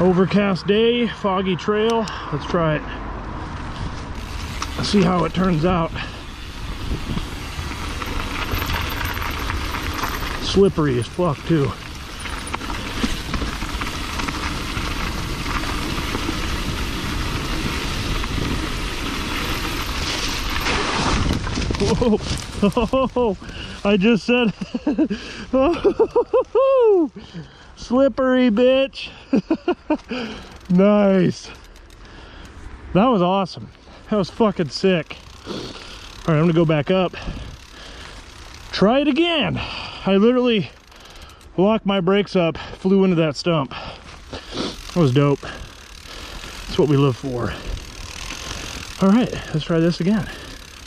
Overcast day, foggy trail. Let's try it. Let's see how it turns out. Slippery as fuck too. Whoa. I just said slippery, bitch. Nice. That was awesome. That was fucking sick. All right, I'm gonna go back up. Try it again. I literally locked my brakes up, flew into that stump. That was dope. That's what we live for. All right, let's try this again.